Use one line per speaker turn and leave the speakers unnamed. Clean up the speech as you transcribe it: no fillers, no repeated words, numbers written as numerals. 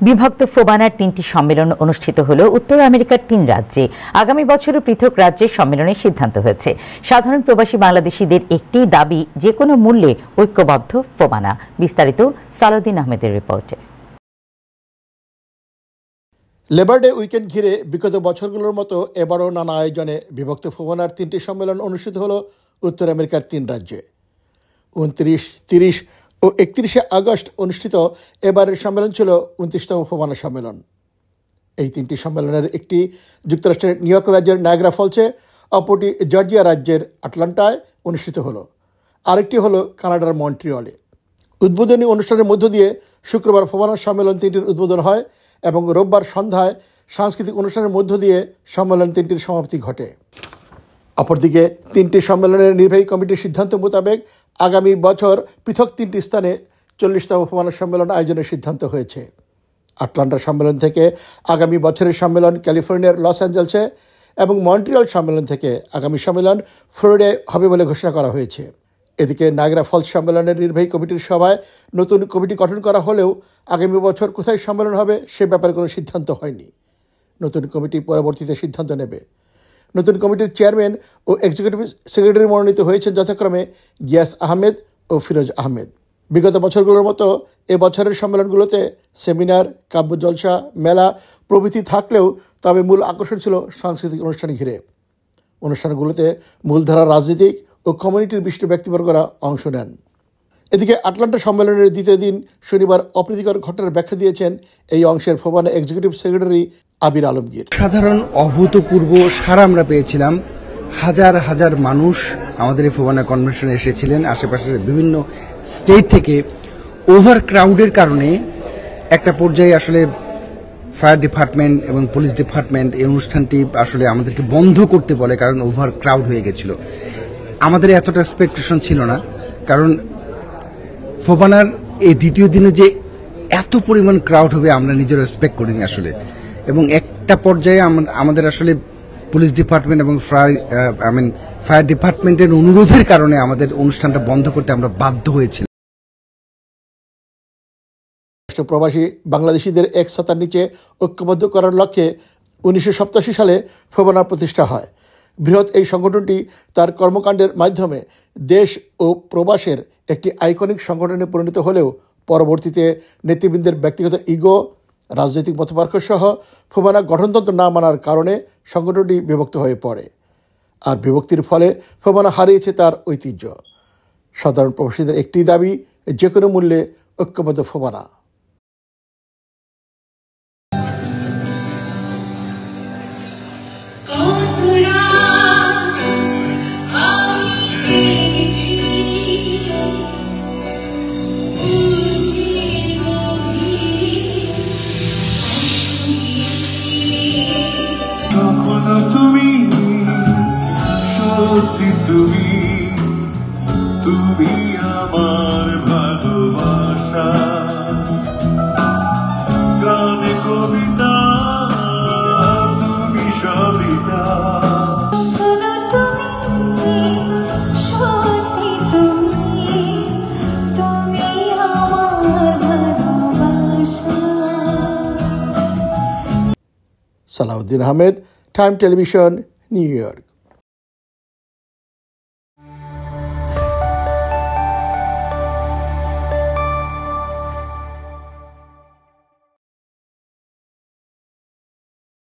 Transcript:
বিভক্ত ফোবানার ৩টি সম্মেলন অনুষ্ঠিত হল উত্তর আমেরিকার ৩ রাজ্যে। আগামী বছরও পৃথক রাজ্যে সম্মেলনের সিদ্ধান্ত হয়েছে। সাধারণ প্রবাসী বাংলাদেশিদের একটি দাবি, যে কোনো মূল্যে ঐক্যবদ্ধ ফোবানা। বিস্তারিত সালাউদ্দিন আহমেদের রিপোর্টে।
লেবার ডে উইকেন্ড ঘিরে বিগত বছরগুলোর মতো এবারও নানা আয়োজনে বিভক্ত ফোবানার ৩টি সম্মেলন অনুষ্ঠিত হল উত্তর আমেরিকার ৩ রাজ্যে। ২৯, ৩০ ও ৩১শে আগস্ট অনুষ্ঠিত এবারের সম্মেলন ছিল ২৯তম ফোবানা সম্মেলন। এই ৩টি সম্মেলনের একটি যুক্তরাষ্ট্রের নিউ ইয়র্ক রাজ্যের নায়াগ্রা ফলসে, অপরটি জর্জিয়া রাজ্যের আটলান্টায় অনুষ্ঠিত হলো, আরেকটি হলো কানাডার মন্ট্রিয়লে। উদ্বোধনী অনুষ্ঠানের মধ্য দিয়ে শুক্রবার ফোবানা সম্মেলন ৩টির উদ্বোধন হয় এবং রোববার সন্ধ্যায় সাংস্কৃতিক অনুষ্ঠানের মধ্য দিয়ে সম্মেলন ৩টির সমাপ্তি ঘটে। অপরদিকে ৩টি সম্মেলনের নির্বাহী কমিটির সিদ্ধান্ত মোতাবেক আগামী বছর পৃথক ৩টি স্থানে ৪০তম ফোবানা সম্মেলন আয়োজনের সিদ্ধান্ত হয়েছে। আটলান্টা সম্মেলন থেকে আগামী বছরের সম্মেলন ক্যালিফোর্নিয়ার লস অ্যাঞ্জেলসে এবং মন্ট্রিয়ল সম্মেলন থেকে আগামী সম্মেলন ফ্লোরিডায় হবে বলে ঘোষণা করা হয়েছে। এদিকে নায়াগ্রা ফলস সম্মেলনের নির্বাহী কমিটির সভায় নতুন কমিটি গঠন করা হলেও আগামী বছর কোথায় সম্মেলন হবে সে ব্যাপারে কোনো সিদ্ধান্ত হয়নি। নতুন কমিটি পরবর্তীতে সিদ্ধান্ত নেবে। নতুন কমিটির চেয়ারম্যান ও এক্সিকিউটিভ সেক্রেটারি মনোনীত হয়েছেন যথাক্রমে গিয়াস আহমেদ ও ফিরোজ আহমেদ। বিগত বছরগুলোর মতো এবছরের সম্মেলনগুলোতে সেমিনার, কাব্য জলসা, মেলা প্রভৃতি থাকলেও তবে মূল আকর্ষণ ছিল সাংস্কৃতিক অনুষ্ঠান ঘিরে। অনুষ্ঠানগুলোতে মূলধারা রাজনীতিক ও কমিউনিটির বিশিষ্ট ব্যক্তিবর্গরা অংশ নেন। এদিকে আটলান্টা সম্মেলনের দ্বিতীয় দিন শনিবার অপ্রীতিকর ঘটনার ব্যাখ্যা দিয়েছেন এই অংশের ফোবানা এক্সিকিউটিভ সেক্রেটারি আবির আলমগীর।
সাধারণ অভূতপূর্ব সাড়া আমরা পেয়েছিলাম। হাজার হাজার মানুষ আমাদের এই ফোবানা কনভেনশনে এসেছিলেন আশেপাশের বিভিন্ন স্টেট থেকে। ওভার ক্রাউডের কারণে একটা পর্যায়ে আসলে ফায়ার ডিপার্টমেন্ট এবং পুলিশ ডিপার্টমেন্ট এই অনুষ্ঠানটি আসলে আমাদেরকে বন্ধ করতে বলে, কারণ ওভার ক্রাউড হয়ে গেছিল। আমাদের এতটা এক্সপেকটেশন ছিল না, কারণ ফোবানার এই দ্বিতীয় দিনে যে এত পরিমাণ ক্রাউড হবে আমরা নিজেরা এক্সপেক্ট করিনি আসলে। এবং একটা পর্যায়ে আমাদের আসলে পুলিশ ডিপার্টমেন্ট এবং ফায়ার ডিপার্টমেন্টের অনুরোধের কারণে আমাদের অনুষ্ঠানটা বন্ধ করতে আমরা বাধ্য হয়েছিলাম।
প্রবাসী বাংলাদেশিদের এক ছাতার নিচে ঐক্যবদ্ধ করার লক্ষ্যে 1987 সালে ফোবানা প্রতিষ্ঠা হয়। বৃহৎ এই সংগঠনটি তার কর্মকাণ্ডের মাধ্যমে দেশ ও প্রবাসের একটি আইকনিক সংগঠনে পরিণত হলেও পরবর্তীতে নেতৃবৃন্দের ব্যক্তিগত ইগো, রাজনৈতিক মতপার্থক্য সহ ফোবানা গঠনতন্ত্র না মানার কারণে সংগঠনটি বিভক্ত হয়ে পড়ে। আর বিভক্তির ফলে ফোবানা হারিয়েছে তার ঐতিহ্য। সাধারণ প্রবাসীদের একটি দাবি, যে কোনো মূল্যে ঐক্যবদ্ধ ফোবানা।
তুমি সত্যি, তুমি তুমি আমার ভালোবাসা, গানে কবিতা তুমি সবিতা।
Salauddin Ahmed, time television, New York.